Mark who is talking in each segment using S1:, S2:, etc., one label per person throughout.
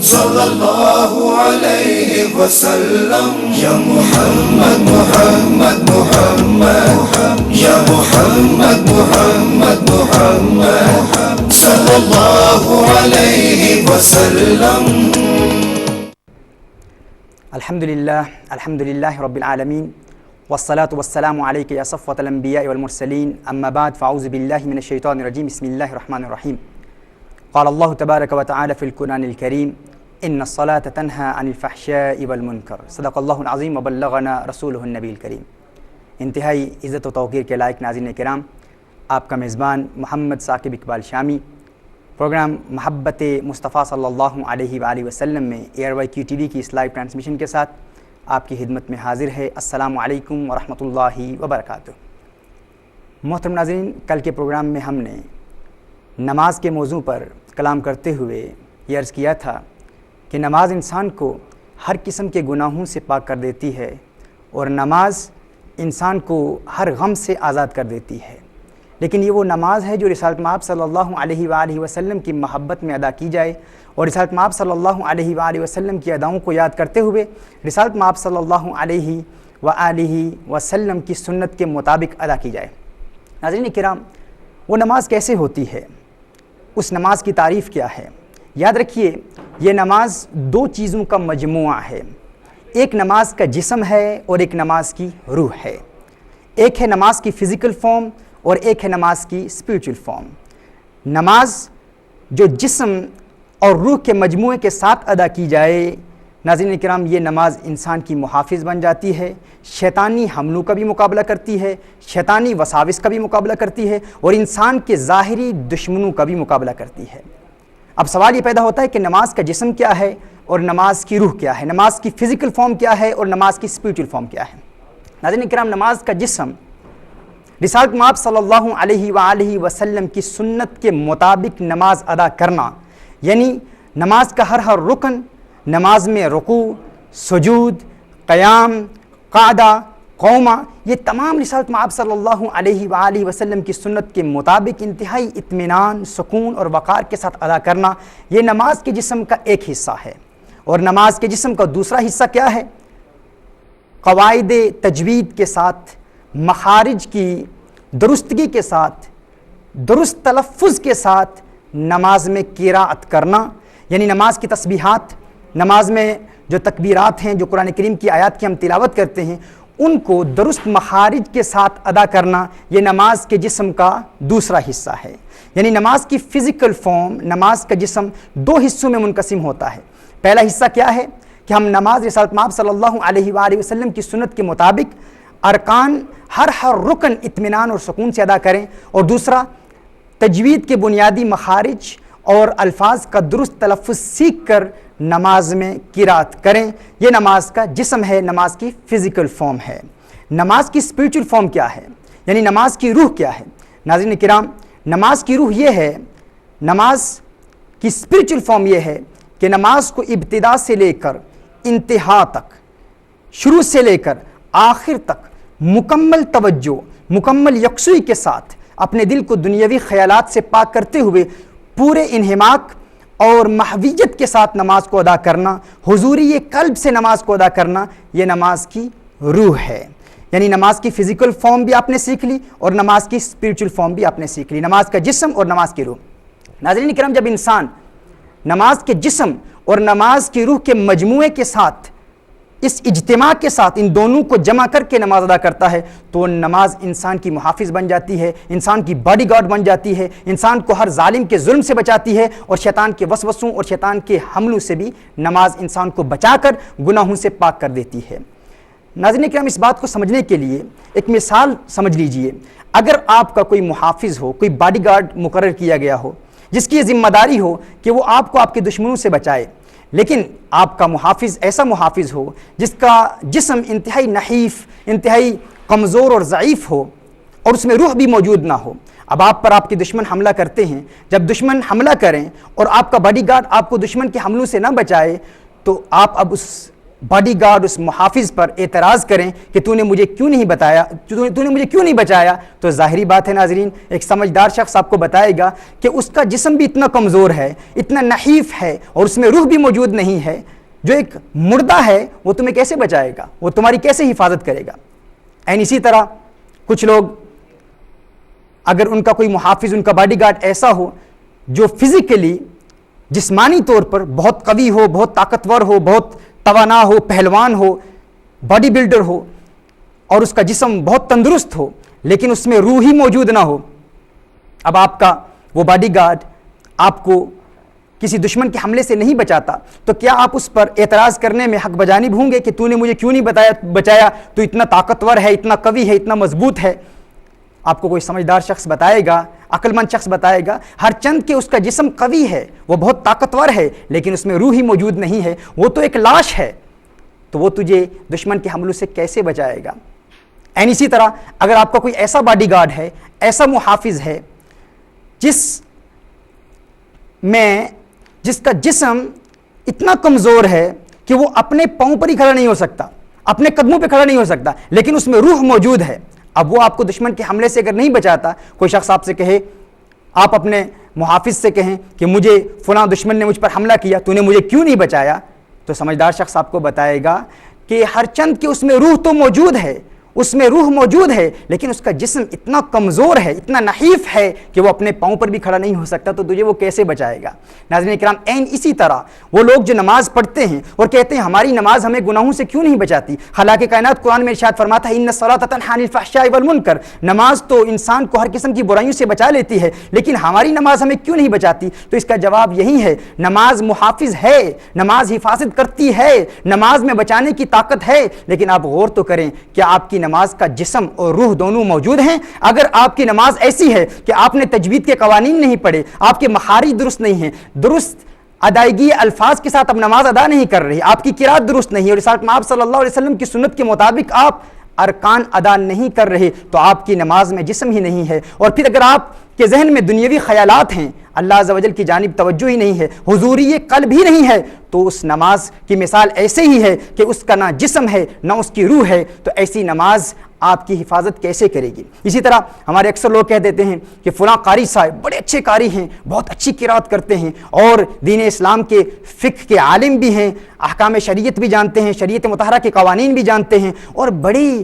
S1: صلی اللہ علیہ وسلم یا محمد محمد محمد یا محمد محمد محمد صلی اللہ علیہ وسلم.
S2: الحمدللہ رب العالمین والصلاة والسلام علیک یا صفوۃ الانبیاء والمرسلین. اما بعد فاعوذ باللہ من الشیطان الرجیم. بسم اللہ الرحمن الرحیم. قال اللہ تبارک و تعالی فی القرآن الکریم ان الصلاة تنہی عن الفحشاء والمنکر. صدق اللہ العظیم وبلغنا رسولہ النبی الکریم. انتہائی عزت و توقیر کے لائق ناظرین کرام، آپ کا میزبان محمد ثاقب اقبال شامی پروگرام محبت مصطفیٰ صلی اللہ علیہ وآلہ وسلم میں ARYQ TV کی اس لائیو ٹرانسمیشن کے ساتھ آپ کی خدمت میں حاضر ہے. السلام علیکم ورحمۃ اللہ وبرکاتہ. محترم ناظرین، کل کے پروگرام میں ہم نے نماز کے موضوع پر کلام کرتے ہوئے یہ عرض کیا تھا کہ نماز انسان کو ہر قسم کے گناہوں سے پاک کر دیتی ہے اور نماز انسان کو ہر غم سے آزاد کر دیتی ہے. لیکن یہ وہ نماز ہے جو رسالت مآب صلی اللہ علیہ وآلہ وسلم کی محبت میں ادا کی جائے اور رسالت مآب صلی اللہ علیہ وآلہ وسلم کی اداؤں کو یاد کرتے ہوئے رسالت مآب صلی اللہ علیہ وآلہ وسلم کی سنت کے مطابق ادا کی جائے. ناظرین کرام، وہ نماز کیسے ہوتی ہے؟ اس نماز کی تعریف کیا ہے؟ یاد رکھیے، یہ نماز دو چیزوں کا مجموعہ ہے. ایک نماز کا جسم ہے اور ایک نماز کی روح ہے. ایک ہے نماز کی فزیکل فارم اور ایک ہے نماز کی اسپریچول فارم. نماز جو جسم اور روح کے مجموعے کے ساتھ ادا کی جائے، ناظرین کرام، یہ نماز انسان کی محافظ بن جاتی ہے، شیطانی حملوں کا بھی مقابلہ کرتی ہے، شیطانی وساوس کا بھی مقابلہ کرتی ہے اور انسان کے ظاہری دشمنوں کا بھی مقابلہ کرتی ہے. اب سوال یہ پیدا ہوتا ہے کہ نماز کا جسم کیا ہے اور نماز کی روح کیا ہے، نماز کی فزیکل فارم کیا ہے اور نماز کی اسپریچول فارم کیا ہے؟ ناظرین کرام، نماز کا جسم رسالت مآب صلی اللہ علیہ وآلہ وسلم کی سنت کے مطابق نماز ادا کرنا، یعنی نماز کا ہر رکن، نماز میں رکوع، سجود، قیام، قعدہ، قومہ، یہ تمام رسالت مآب صلی اللہ علیہ وآلہ وسلم کی سنت کے مطابق انتہائی اطمینان، سکون اور وقار کے ساتھ ادا کرنا، یہ نماز کے جسم کا ایک حصہ ہے. اور نماز کے جسم کا دوسرا حصہ کیا ہے؟ قواعد تجوید کے ساتھ، مخارج کی درستگی کے ساتھ، درست تلفظ کے ساتھ نماز میں قراءت کرنا، یعنی نماز کی تسبیحات، نماز میں جو تکبیرات ہیں، جو قرآن کریم کی آیات کی ہم تلاوت کرتے ہیں، ان کو درست مخارج کے ساتھ ادا کرنا، یہ نماز کے جسم کا دوسرا حصہ ہے. یعنی نماز کی فزیکل فارم، نماز کا جسم دو حصوں میں منقسم ہوتا ہے. پہلا حصہ کیا ہے کہ ہم نماز رسالت مآب صلی اللہ علیہ وآلہ وسلم کی سنت کے مطابق ارکان، ہر رکن اطمینان اور سکون سے ادا کریں، اور دوسرا تجوید کے بنیادی مخارج اور الفاظ کا درست تلفظ سیکھ کر نماز میں قراءت کریں. یہ نماز کا جسم ہے، نماز کی فزیکل فارم ہے. نماز کی اسپریچول فارم کیا ہے؟ یعنی نماز کی روح کیا ہے؟ ناظرین کرام، نماز کی روح یہ ہے، نماز کی اسپریچول فارم یہ ہے کہ نماز کو ابتدا سے لے کر انتہا تک، شروع سے لے کر آخر تک مکمل توجہ، مکمل یکسوئی کے ساتھ اپنے دل کو دنیاوی خیالات سے پاک کرتے ہوئے پورے انہماک اور محویت کے ساتھ نماز کو ادا کرنا، حضوری قلب سے نماز کو ادا کرنا، یہ نماز کی روح ہے. یعنی نماز کی فزیکل فارم بھی آپ نے سیکھ لی اور نماز کی اسپریچول فارم بھی آپ نے سیکھ لی، نماز کا جسم اور نماز کی روح. ناظرین کرام، جب انسان نماز کے جسم اور نماز کی روح کے مجموعے کے ساتھ، اس اجتماع کے ساتھ ان دونوں کو جمع کر کے نماز ادا کرتا ہے تو نماز انسان کی محافظ بن جاتی ہے، انسان کی باڈی گارڈ بن جاتی ہے، انسان کو ہر ظالم کے ظلم سے بچاتی ہے اور شیطان کے وسوسوں اور شیطان کے حملوں سے بھی نماز انسان کو بچا کر گناہوں سے پاک کر دیتی ہے. ناظرین کرام، اس بات کو سمجھنے کے لیے ایک مثال سمجھ لیجئے. اگر آپ کا کوئی محافظ ہو، کوئی باڈی گارڈ مقرر کیا گیا ہو جس کی یہ ذمہ داری ہو کہ وہ آپ کو آپ کے دشمنوں سے بچائے، لیکن آپ کا محافظ ایسا محافظ ہو جس کا جسم انتہائی نحیف، انتہائی کمزور اور ضعیف ہو اور اس میں روح بھی موجود نہ ہو. اب آپ پر آپ کے دشمن حملہ کرتے ہیں، جب دشمن حملہ کریں اور آپ کا باڈی گارڈ آپ کو دشمن کے حملوں سے نہ بچائے تو آپ اب اس باڈی گارڈ اس محافظ پر اعتراض کریں کہ تو نے مجھے کیوں نہیں بتایا، تو نے مجھے کیوں نہیں بچایا، تو ظاہری بات ہے ناظرین ایک سمجھدار شخص آپ کو بتائے گا کہ اس کا جسم بھی اتنا کمزور ہے، اتنا نحیف ہے، اور اس میں روح بھی موجود نہیں ہے، جو ایک مردہ ہے وہ تمہیں کیسے بچائے گا، وہ تمہاری کیسے حفاظت کرے گا۔ اسی طرح کچھ لوگ اگر ان کا کوئی محافظ، ان کا باڈی گارڈ ایسا ہو جو فزیکلی جسمانی طور پر بہت قوی ہو، بہت طاقتور ہو، بہت توانا ہو، پہلوان ہو، باڈی بلڈر ہو، اور اس کا جسم بہت تندرست ہو لیکن اس میں روح ہی موجود نہ ہو، اب آپ کا وہ باڈی گارڈ آپ کو کسی دشمن کے حملے سے نہیں بچاتا، تو کیا آپ اس پر اعتراض کرنے میں حق بجانب ہوں گے کہ تو نے مجھے کیوں نہیں بچایا، تو اتنا طاقتور ہے، اتنا قوی ہے، اتنا مضبوط ہے؟ آپ کو کوئی سمجھدار شخص بتائے گا، عقل مند شخص بتائے گا ہر چند کہ اس کا جسم قوی ہے، وہ بہت طاقتور ہے لیکن اس میں روح ہی موجود نہیں ہے، وہ تو ایک لاش ہے، تو وہ تجھے دشمن کے حملوں سے کیسے بچائے گا؟ اسی طرح اگر آپ کا کوئی ایسا باڈی گارڈ ہے، ایسا محافظ ہے جس کا جسم اتنا کمزور ہے کہ وہ اپنے پاؤں پر ہی کھڑا نہیں ہو سکتا، اپنے قدموں پہ کھڑا نہیں ہو سکتا، لیکن اس میں روح موجود ہے، اب وہ آپ کو دشمن کے حملے سے اگر نہیں بچاتا، کوئی شخص آپ سے کہے، آپ اپنے محافظ سے کہیں کہ مجھے فلاں دشمن نے مجھ پر حملہ کیا، تو نے مجھے کیوں نہیں بچایا، تو سمجھدار شخص آپ کو بتائے گا کہ ہر چند کہ اس میں روح تو موجود ہے، اس میں روح موجود ہے لیکن اس کا جسم اتنا کمزور ہے، اتنا نحیف ہے کہ وہ اپنے پاؤں پر بھی کھڑا نہیں ہو سکتا، تو تجھے وہ کیسے بچائے گا؟ ناظرین کرام اسی طرح وہ لوگ جو نماز پڑھتے ہیں اور کہتے ہیں ہماری نماز ہمیں گناہوں سے کیوں نہیں بچاتی، خالق کائنات قرآن میں ارشاد فرماتا ہے ان الصلاۃ تنہی عن الفحشاء والمنکر، نماز تو انسان کو ہر قسم کی برائیوں سے بچا لیتی ہے لیکن ہماری نماز ہمیں کیوں نہیں بچاتی؟ تو اس کا جواب یہی ہے، نماز محافظ ہے، نماز حفاظت کرتی ہے، نماز میں بچانے کی طاقت ہے، لیکن آپ غور تو کریں کیا آپ کی نماز کا جسم اور روح دونوں موجود ہیں؟ اگر آپ کی نماز ایسی ہے کہ آپ نے تجوید کے قوانین نہیں پڑھے، آپ کے مخارج درست نہیں ہیں، درست ادائیگی الفاظ کے ساتھ اب نماز ادا نہیں کر رہی، آپ کی قرات درست نہیں ہے، اور رسالت آپ صلی اللہ علیہ وسلم کی سنت کے مطابق آپ ارکان ادا نہیں کر رہے، تو آپ کی نماز میں جسم ہی نہیں ہے، اور پھر اگر آپ کے ذہن میں دنیاوی خیالات ہیں، اللہ عز و جل کی جانب توجہ ہی نہیں ہے، حضوری قلب ہی نہیں ہے، تو اس نماز کی مثال ایسے ہی ہے کہ اس کا نہ جسم ہے نہ اس کی روح ہے، تو ایسی نماز آپ کی حفاظت کیسے کرے گی؟ اسی طرح ہمارے اکثر لوگ کہہ دیتے ہیں کہ فلاں قاری صاحب بڑے اچھے قاری ہیں، بہت اچھی قرات کرتے ہیں، اور دین اسلام کے فقہ کے عالم بھی ہیں، احکام شریعت بھی جانتے ہیں، شریعت مطہرہ کے قوانین بھی جانتے ہیں، اور بڑی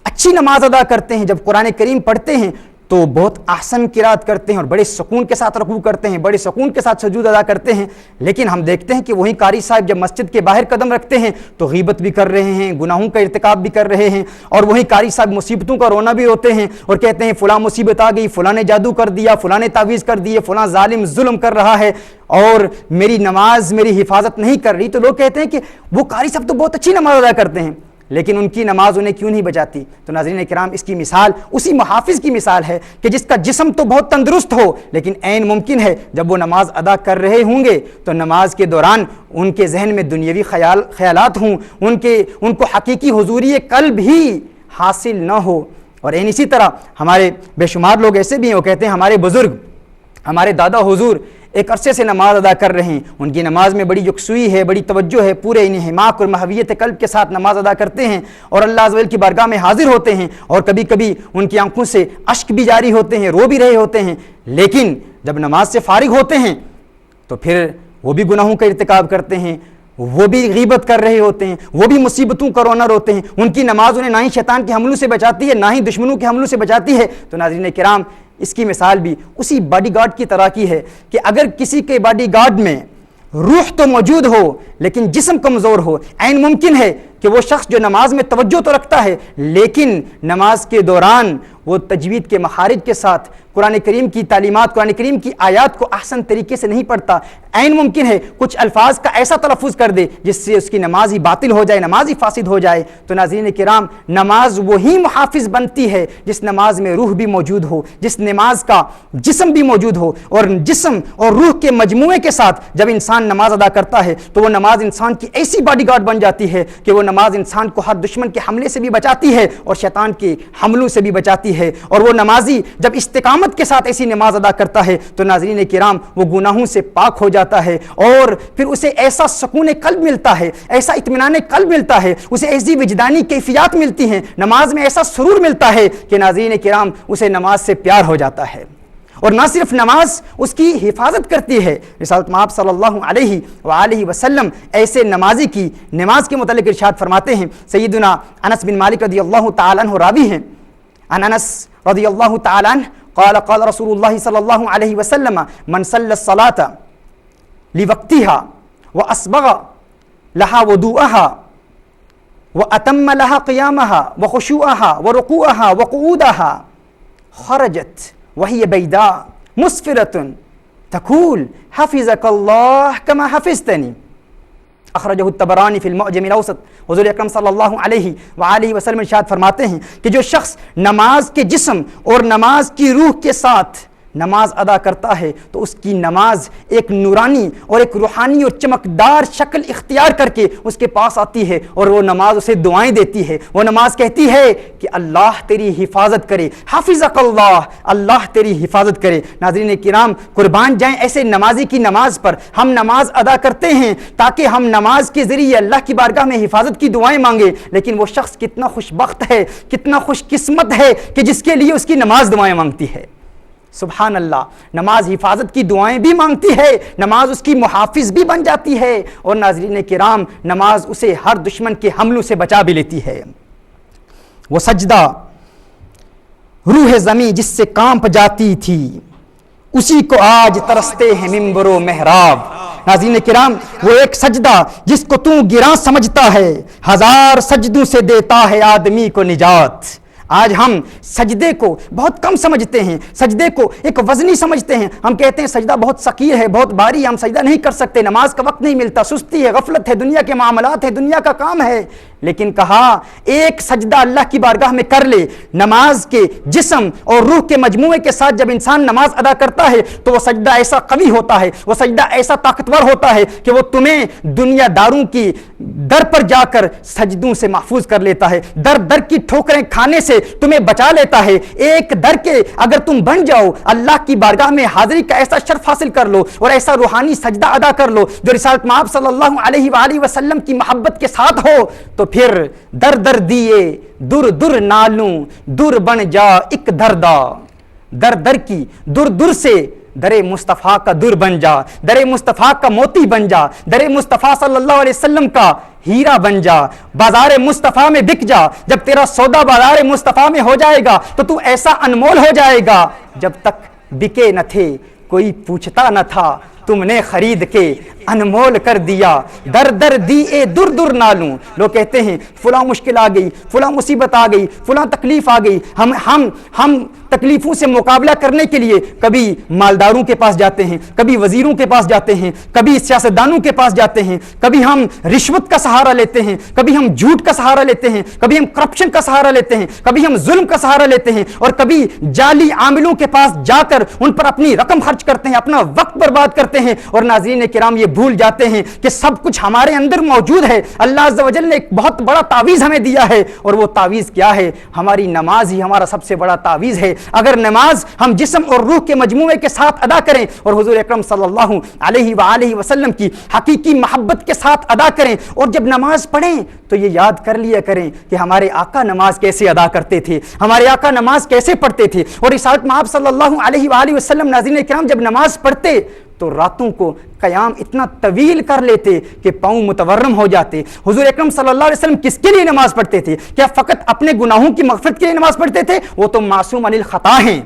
S2: اچھی نماز ادا کرتے ہیں، جب قرآن کریم پڑھتے ہیں تو بہت احسن قرات کرتے ہیں اور بڑے سکون کے ساتھ رکوع کرتے ہیں، بڑے سکون کے ساتھ سجود ادا کرتے ہیں، لیکن ہم دیکھتے ہیں کہ وہی قاری صاحب جب مسجد کے باہر قدم رکھتے ہیں تو غیبت بھی کر رہے ہیں، گناہوں کا ارتکاب بھی کر رہے ہیں، اور وہی قاری صاحب مصیبتوں کا رونا بھی ہوتے ہیں اور کہتے ہیں فلاں مصیبت آ گئی، فلاں نے جادو کر دیا، فلاں نے تعویذ کر دیے، فلاں ظالم ظلم کر رہا ہے اور میری نماز میری حفاظت نہیں کر رہی، تو لوگ کہتے ہیں کہ وہ قاری صاحب تو بہت اچھی نماز ادا کرتے ہیں لیکن ان کی نماز انہیں کیوں نہیں بچاتی؟ تو ناظرین کرام اس کی مثال اسی محافظ کی مثال ہے کہ جس کا جسم تو بہت تندرست ہو لیکن عین ممکن ہے جب وہ نماز ادا کر رہے ہوں گے تو نماز کے دوران ان کے ذہن میں دنیاوی خیالات ہوں، ان کو حقیقی حضوری قلب ہی حاصل نہ ہو۔ اور اسی طرح ہمارے بے شمار لوگ ایسے بھی ہیں، وہ کہتے ہیں ہمارے بزرگ، ہمارے دادا حضور ایک عرصے سے نماز ادا کر رہے ہیں، ان کی نماز میں بڑی یکسوئی ہے، بڑی توجہ ہے، پورے انہماک اور محویت قلب کے ساتھ نماز ادا کرتے ہیں اور اللہ عز و جل کی بارگاہ میں حاضر ہوتے ہیں، اور کبھی کبھی ان کی آنکھوں سے اشک بھی جاری ہوتے ہیں، رو بھی رہے ہوتے ہیں، لیکن جب نماز سے فارغ ہوتے ہیں تو پھر وہ بھی گناہوں کا ارتکاب کرتے ہیں، وہ بھی غیبت کر رہے ہوتے ہیں، وہ بھی مصیبتوں کا رونا روتے ہیں، ان کی نماز انہیں نہ ہی شیطان کے حملوں سے بچاتی ہے نہ ہی دشمنوں کے حملوں سے بچاتی ہے۔ تو ناظرین کرام اس کی مثال بھی اسی باڈی گارڈ کی طرح کی ہے کہ اگر کسی کے باڈی گارڈ میں روح تو موجود ہو لیکن جسم کمزور ہو، عین ممکن ہے کہ وہ شخص جو نماز میں توجہ تو رکھتا ہے لیکن نماز کے دوران وہ تجوید کے مخارج کے ساتھ قرآن کریم کی تعلیمات، قرآن کریم کی آیات کو احسن طریقے سے نہیں پڑھتا، عین ممکن ہے کچھ الفاظ کا ایسا تلفظ کر دے جس سے اس کی نماز ہی باطل ہو جائے، نماز ہی فاسد ہو جائے۔ تو ناظرین کرام نماز وہی محافظ بنتی ہے جس نماز میں روح بھی موجود ہو، جس نماز کا جسم بھی موجود ہو، اور جسم اور روح کے مجموعے کے ساتھ جب انسان نماز ادا کرتا ہے تو وہ نماز انسان کی ایسی باڈی گارڈ بن جاتی ہے کہ وہ نماز انسان کو ہر دشمن کے حملے سے بھی بچاتی ہے اور شیطان کے حملوں سے بھی بچاتی ہے۔ جاتی ہے، اور وہ نمازی جب استقامت کے ساتھ ایسی نماز ادا کرتا ہے تو ناظرین کرام وہ گناہوں سے پاک ہو جاتا ہے، اور پھر اسے ایسا سکون قلب ملتا ہے، ایسا اطمینان قلب ملتا ہے، اسے ایسی وجدانی کیفیات ملتی ہیں، نماز میں ایسا سرور ملتا ہے کہ ناظرین کرام اسے نماز سے پیار ہو جاتا ہے۔ اور نہ صرف نماز اس کی حفاظت کرتی ہے، رسالت مآب صلی اللہ علیہ وآلہ وسلم ایسے نمازی کی نماز کے متعلق ارشاد فرماتے ہیں۔ سیدنا انس بن مالک رضی اللہ تعالی عنہ راوی ہیں، عن انس رضی اللہ تعالی عنہ قال قال رسول اللہ صلی اللہ علیہ وسلم من صلی الصلاة لوقتها واسبغ لها وضوءها واتم لها قيامها وخشوعها وركوعها وقعودها خرجت وهي بيداء مسفرة تقول حفظك الله كما حفظتني، اخرجہ الطبرانی فی المعجم الاوسط۔ حضور اکرم صلی اللہ علیہ وآلہ وسلم ارشاد فرماتے ہیں کہ جو شخص نماز کے جسم اور نماز کی روح کے ساتھ نماز ادا کرتا ہے تو اس کی نماز ایک نورانی اور ایک روحانی اور چمکدار شکل اختیار کر کے اس کے پاس آتی ہے، اور وہ نماز اسے دعائیں دیتی ہے۔ وہ نماز کہتی ہے کہ اللہ تیری حفاظت کرے، حافظک اللہ، اللہ تیری حفاظت کرے۔ ناظرین کرام، قربان جائیں ایسے نمازی کی نماز پر۔ ہم نماز ادا کرتے ہیں تاکہ ہم نماز کے ذریعے اللہ کی بارگاہ میں حفاظت کی دعائیں مانگیں، لیکن وہ شخص کتنا خوش بخت ہے، کتنا خوش قسمت ہے کہ جس کے لیے اس کی نماز دعائیں مانگتی ہے۔ سبحان اللہ، نماز حفاظت کی دعائیں بھی مانگتی ہے، نماز اس کی محافظ بھی بن جاتی ہے، اور ناظرین کرام نماز اسے ہر دشمن کے حملوں سے بچا بھی لیتی ہے۔ وہ سجدہ روح زمین جس سے کانپ جاتی تھی اسی کو آج ترستے ہیں ممبر و محراب۔ ناظرین کرام، وہ ایک سجدہ جس کو تو گراں سمجھتا ہے ہزار سجدوں سے دیتا ہے آدمی کو نجات۔ آج ہم سجدے کو بہت کم سمجھتے ہیں، سجدے کو ایک وزنی سمجھتے ہیں۔ ہم کہتے ہیں سجدہ بہت ثقیل ہے، بہت بھاری ہے، ہم سجدہ نہیں کر سکتے، نماز کا وقت نہیں ملتا، سستی ہے، غفلت ہے، دنیا کے معاملات ہیں، دنیا کا کام ہے۔ لیکن کہا ایک سجدہ اللہ کی بارگاہ میں کر لے، نماز کے جسم اور روح کے مجموعے کے ساتھ جب انسان نماز ادا کرتا ہے تو وہ سجدہ ایسا قوی ہوتا ہے، وہ سجدہ ایسا طاقتور ہوتا ہے کہ وہ تمہیں دنیا داروں کی در پر جا کر سجدوں سے محفوظ کر لیتا ہے، در در کی ٹھوکریں کھانے سے تمہیں بچا لیتا ہے۔ ایک در کے اگر تم بن جاؤ، اللہ کی بارگاہ میں حاضری کا ایسا شرف حاصل کر لو اور ایسا روحانی سجدہ ادا کر لو جو رسالت مآب صلی اللہ علیہ وآلہ وسلم کی محبت کے ساتھ ہو، تو پھر در در دیے در در نالوں در بن جا ایک دردا۔ در در کی در در سے در مصطفیٰ کا در بن جا، در مصطفیٰ کا موتی بن جا، در مصطفیٰ صلی اللہ علیہ وسلم کا ہیرا بن جا، بازار مصطفیٰ میں بک جا۔ جب تیرا سودا بازار مصطفیٰ میں ہو جائے گا تو ایسا انمول ہو جائے گا، جب تک بکے نہ تھے کوئی پوچھتا نہ تھا، تم نے خرید کے انمول کر دیا۔ در در دیے در در نالوں۔ لوگ کہتے ہیں فلاں مشکل آ گئی، فلاں مصیبت آ گئی، فلاں تکلیف آ گئی، ہم تکلیفوں سے مقابلہ کرنے کے لیے کبھی مالداروں کے پاس جاتے ہیں، کبھی وزیروں کے پاس جاتے ہیں، کبھی سیاستدانوں کے پاس جاتے ہیں، کبھی ہم رشوت کا سہارا لیتے ہیں، کبھی ہم جھوٹ کا سہارا لیتے ہیں، کبھی ہم کرپشن کا سہارا لیتے ہیں، کبھی ہم ظلم کا سہارا لیتے ہیں، اور کبھی جعلی عاملوں کے پاس جا کر ان پر اپنی رقم خرچ کرتے ہیں، اپنا وقت برباد کرتے ہیں، اور ناظرین کرام یہ بھول جاتے ہیں کہ سب کچھ ہمارے اندر موجود ہے۔ اللہ عز و جل نے ایک بہت بڑا تعویذ ہمیں دیا ہے، اور وہ تعویذ کیا ہے؟ ہماری نماز ہی ہمارا سب سے بڑا تعویذ ہے۔ اگر نماز ہم جسم اور روح کے مجموعے کے ساتھ ادا کریں اور حضور اکرم صلی اللہ علیہ وآلہ وسلم کی حقیقی محبت کے ساتھ ادا کریں، اور جب نماز پڑھیں تو یہ یاد کر لیا کریں کہ ہمارے آقا نماز کیسے ادا کرتے تھے، ہمارے آقا نماز کیسے پڑھتے تھے۔ اور رسالت مآب صلی اللہ علیہ وآلہ وسلم ناظرین کرام جب نماز پڑھتے تو راتوں کو قیام اتنا طویل کر لیتے کہ پاؤں متورم ہو جاتے۔ حضور اکرم صلی اللہ علیہ وسلم کس کے لیے نماز پڑھتے تھے؟ کیا فقط اپنے گناہوں کی مغفرت کے لیے نماز پڑھتے تھے؟ وہ تو معصوم عن الخطا ہیں۔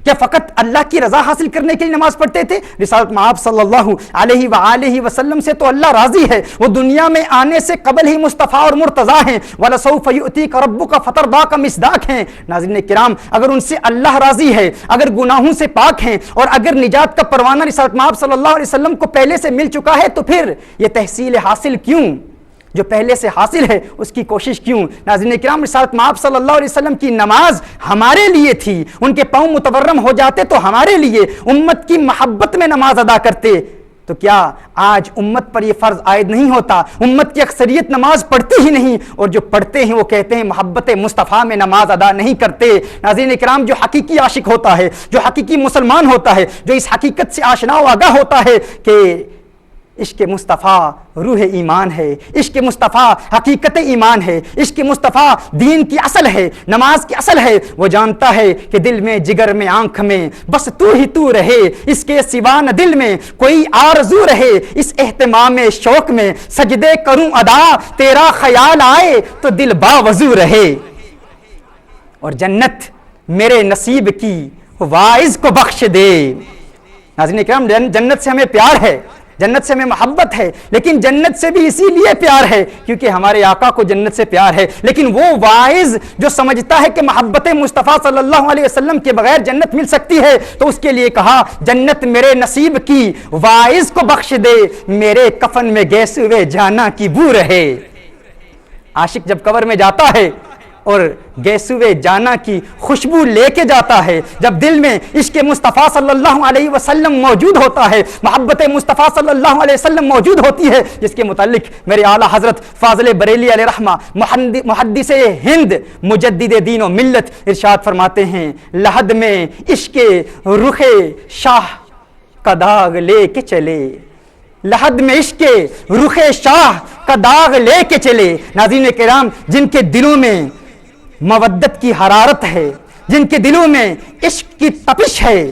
S2: کیا فقط اللہ کی رضا حاصل کرنے کے لیے نماز پڑھتے تھے؟ رسالت مآب صلی اللہ علیہ وآلہ وسلم سے تو اللہ راضی ہے، وہ دنیا میں آنے سے قبل ہی مصطفیٰ اور مرتضیٰ ہیں، وَلَسَوْفَ يُؤْتِيكَ رَبُّكَ فَتَرْضَىٰ کا مصداق ہیں۔ ناظرین کرام، اگر ان سے اللہ راضی ہے، اگر گناہوں سے پاک ہیں، اور اگر نجات کا پروانہ رسالت مآب صلی اللہ علیہ وسلم کو پہلے سے مل چکا ہے، تو پھر یہ تحصیل حاصل کیوں؟ جو پہلے سے حاصل ہے اس کی کوشش کیوں؟ ناظرین کرام، رسالت مآب صلی اللہ علیہ وسلم کی نماز ہمارے لیے تھی، ان کے پاؤں متورم ہو جاتے تو ہمارے لیے، امت کی محبت میں نماز ادا کرتے، تو کیا آج امت پر یہ فرض عائد نہیں ہوتا؟ امت کی اکثریت نماز پڑھتی ہی نہیں، اور جو پڑھتے ہیں وہ کہتے ہیں محبت مصطفیٰ میں نماز ادا نہیں کرتے۔ ناظرین کرام، جو حقیقی عاشق ہوتا ہے، جو حقیقی مسلمان ہوتا ہے، جو اس حقیقت سے آشنا و آگاہ ہوتا ہے کہ عشق مصطفیٰ روح ایمان ہے، عشق مصطفیٰ حقیقت ایمان ہے، عشق مصطفیٰ دین کی اصل ہے، نماز کی اصل ہے، وہ جانتا ہے کہ دل میں، جگر میں، آنکھ میں بس تو ہی تو رہے، اس کے سوا نہ دل میں کوئی آرزو رہے، اس اہتمام شوق میں سجدے کروں ادا، تیرا خیال آئے تو دل باوضو رہے۔ اور جنت میرے نصیب کی واعظ کو بخش دے۔ ناظرین کرام، جنت سے ہمیں پیار ہے، جنت سے ہمیں محبت ہے، لیکن جنت سے بھی اسی لیے پیار ہے کیونکہ ہمارے آقا کو جنت سے پیار ہے۔ لیکن وہ واعظ جو سمجھتا ہے کہ محبت مصطفیٰ صلی اللہ علیہ وسلم کے بغیر جنت مل سکتی ہے، تو اس کے لیے کہا جنت میرے نصیب کی واعظ کو بخش دے، میرے کفن میں گیسوئے جانا کی بو رہے۔ عاشق جب قبر میں جاتا ہے اور گیسوئے جانا کی خوشبو لے کے جاتا ہے، جب دل میں عشق مصطفیٰ صلی اللہ علیہ وسلم موجود ہوتا ہے، محبت مصطفیٰ صلی اللہ علیہ وسلم موجود ہوتی ہے، جس کے متعلق میرے اعلیٰ حضرت فاضل بریلی علیہ رحمہ محدث ہند مجدد دین و ملت ارشاد فرماتے ہیں، لحد میں عشق رخ شاہ کا داغ لے کے چلے، لحد میں عشق رخ شاہ کا داغ لے کے چلے۔ ناظرین کرام، جن کے دلوں میں مودت کی حرارت ہے، جن کے دلوں میں عشق کی تپش ہے،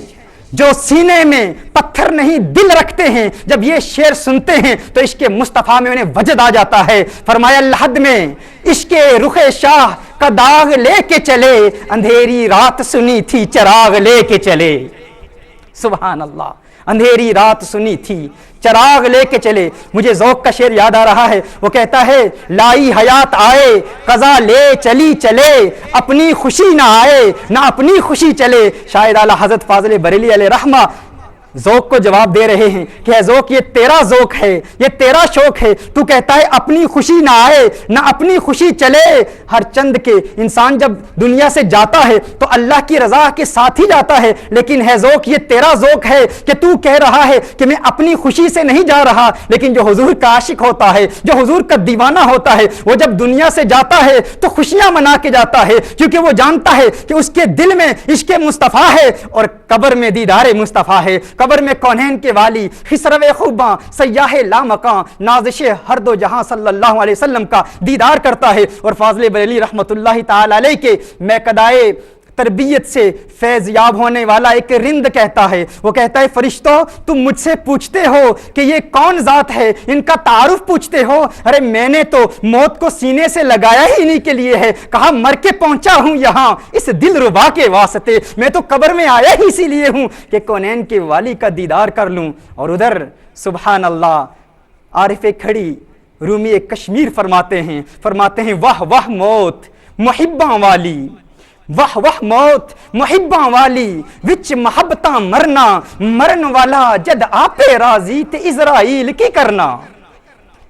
S2: جو سینے میں پتھر نہیں دل رکھتے ہیں، جب یہ شعر سنتے ہیں تو عشق مصطفیٰ میں انہیں وجد آ جاتا ہے۔ فرمایا لحد میں عشق رخ شاہ کا داغ لے کے چلے، اندھیری رات سنی تھی چراغ لے کے چلے۔ سبحان اللہ، اندھیری رات سنی تھی چراغ لے کے چلے۔ مجھے ذوق کا شعر یاد آ رہا ہے، وہ کہتا ہے لائی حیات آئے قضا لے چلی چلے، اپنی خوشی نہ آئے نہ اپنی خوشی چلے۔ شاید اعلیٰ حضرت فاضل بریلی علیہ رحمہ ذوق کو جواب دے رہے ہیں کہ اے ذوق، یہ تیرا ذوق ہے، یہ تیرا شوق ہے، تو کہتا ہے اپنی خوشی نہ آئے نہ اپنی خوشی چلے۔ ہر چند کے انسان جب دنیا سے جاتا ہے تو اللہ کی رضا کے ساتھ ہی جاتا ہے، لیکن ہے ذوق، یہ تیرا ذوق ہے کہ تو کہہ رہا ہے کہ میں اپنی خوشی سے نہیں جا رہا، لیکن جو حضور کا عاشق ہوتا ہے، جو حضور کا دیوانہ ہوتا ہے، وہ جب دنیا سے جاتا ہے تو خوشیاں منا کے جاتا ہے، کیونکہ وہ جانتا ہے کہ اس کے دل میں عشق مصطفیٰ ہے اور قبر میں دیدار مصطفیٰ ہے۔ قبر میں کونین کے والی، خسرو خوباں، سیاح لامکاں، نازش ہر دو جہاں صلی اللہ علیہ وسلم کا دیدار کرتا ہے۔ اور فاضل بریلی رحمۃ اللہ تعالی علیہ کے میکدائے تربیت سے فیض یاب ہونے والا ایک رند کہتا ہے، وہ کہتا ہے فرشتوں تم مجھ سے پوچھتے ہو کہ یہ کون ذات ہے، ان کا تعارف پوچھتے ہو، ارے میں نے تو موت کو سینے سے لگایا ہی انہی کے لیے ہے، کہا مر کے پہنچا ہوں یہاں اس دل ربا کے واسطے، میں تو قبر میں آیا ہی اسی لیے ہوں کہ کونین کے والی کا دیدار کر لوں۔ اور ادھر سبحان اللہ عارف کھڑی رومی کشمیر فرماتے ہیں واہ واہ موت محباں والی، واہ واہ موت محباں والی، وچ محبتاں مرنا، مرن والا جد آپے راضی تے اسرائیل کی کرنا۔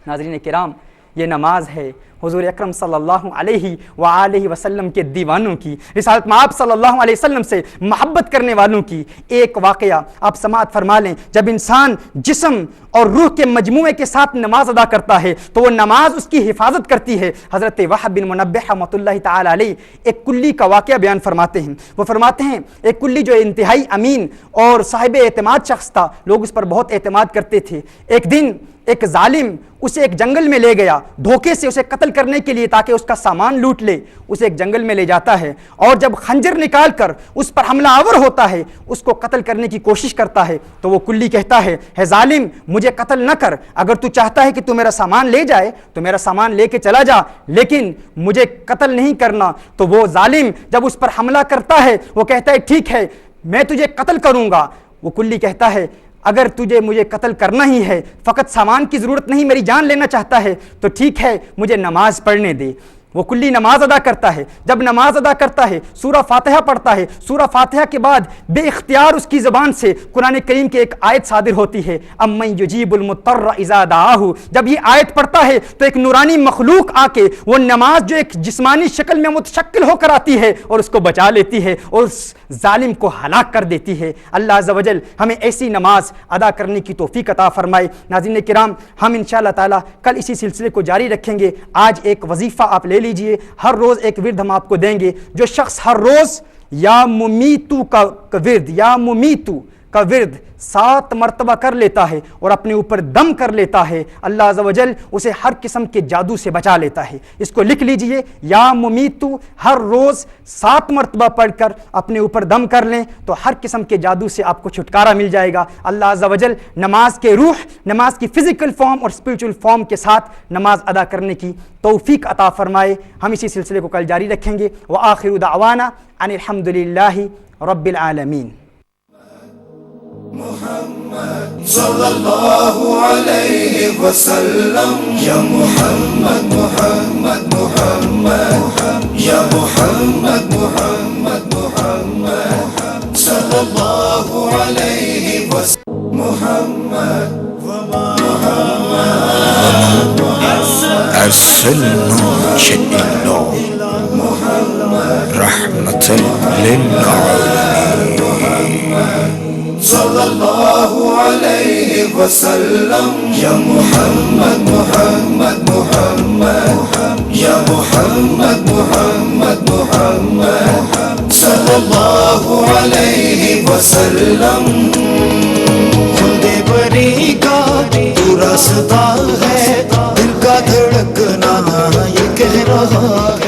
S2: ناظرین کرام، یہ نماز ہے حضور اکرم صلی اللہ علیہ وآلہ وسلم کے دیوانوں کی، رسالت مآب صلی اللہ علیہ وسلم سے محبت کرنے والوں کی۔ ایک واقعہ آپ سماعت فرما لیں، جب انسان جسم اور روح کے مجموعے کے ساتھ نماز ادا کرتا ہے تو وہ نماز اس کی حفاظت کرتی ہے۔ حضرت وہب بن منبہ رحمۃ اللہ تعالی علیہ ایک کلی کا واقعہ بیان فرماتے ہیں، وہ فرماتے ہیں ایک کلی جو انتہائی امین اور صاحب اعتماد شخص تھا، لوگ اس پر بہت اعتماد کرتے تھے۔ ایک دن ایک ظالم اسے ایک جنگل میں لے گیا دھوکے سے اسے قتل کرنے کے لیے تاکہ اس کا سامان لوٹ لے۔ اسے ایک جنگل میں لے جاتا ہے اور جب خنجر نکال کر اس پر حملہ آور ہوتا ہے، اس کو قتل کرنے کی کوشش کرتا ہے، تو وہ کلی کہتا ہے اے ظالم مجھے قتل نہ کر، اگر تو چاہتا ہے کہ تو میرا سامان لے جائے تو میرا سامان لے کے چلا جا، لیکن مجھے قتل نہیں کرنا۔ تو وہ ظالم جب اس پر حملہ کرتا ہے وہ کہتا ہے ٹھیک ہے میں تجھے قتل کروں گا۔ وہ کلی کہتا ہے اگر تجھے مجھے قتل کرنا ہی ہے، فقط سامان کی ضرورت نہیں، میری جان لینا چاہتا ہے، تو ٹھیک ہے مجھے نماز پڑھنے دے۔ وہ کلی نماز ادا کرتا ہے، جب نماز ادا کرتا ہے سورہ فاتحہ پڑھتا ہے، سورہ فاتحہ کے بعد بے اختیار اس کی زبان سے قرآن کریم کی ایک آیت صادر ہوتی ہے، امن یجیب المضطر اذا دعاہ۔ جب یہ آیت پڑھتا ہے تو ایک نورانی مخلوق آ کے وہ نماز جو ایک جسمانی شکل میں متشکل ہو کر آتی ہے اور اس کو بچا لیتی ہے اور اس ظالم کو ہلاک کر دیتی ہے۔ اللہ عز و جل ہمیں ایسی نماز ادا کرنے کی توفیق عطا فرمائے۔ ناظرین کرام، ہم انشاءاللہ تعالی کل اسی سلسلے کو جاری رکھیں گے۔ آج ایک وظیفہ آپ لے لیجئے، ہر روز ایک ورد ہم آپ کو دیں گے۔ جو شخص ہر روز یا ممیتو کا ورد 7 مرتبہ کر لیتا ہے اور اپنے اوپر دم کر لیتا ہے، اللہ عز و جل اسے ہر قسم کے جادو سے بچا لیتا ہے۔ اس کو لکھ لیجئے، یا ممیتو، ہر روز 7 مرتبہ پڑھ کر اپنے اوپر دم کر لیں تو ہر قسم کے جادو سے آپ کو چھٹکارا مل جائے گا۔ اللہ عز و جل نماز کے روح، نماز کی فزیکل فارم اور اسپریچول فارم کے ساتھ نماز ادا کرنے کی توفیق عطا فرمائے۔ ہم اسی سلسلے کو کل جاری رکھیں گے۔ وآخر دعوانا ان الحمد للہ رب العالمین۔
S1: محمد صلی اللہ علیہ وسلم، یا محمد محمد محمد، یا محمد محمد محمد صلی اللہ علیہ وسلم، محمد
S3: أرسلنا شئنا رحمة للعالمين
S1: صلی اللہ علیہ وسلم، یا محمد محمد محمد، یا محمد محمد محمد صلی اللہ علیہ وسلم۔ خود بری کا تو راستہ ہے، دل کا دھڑکنا یہ کہہ رہا ہے۔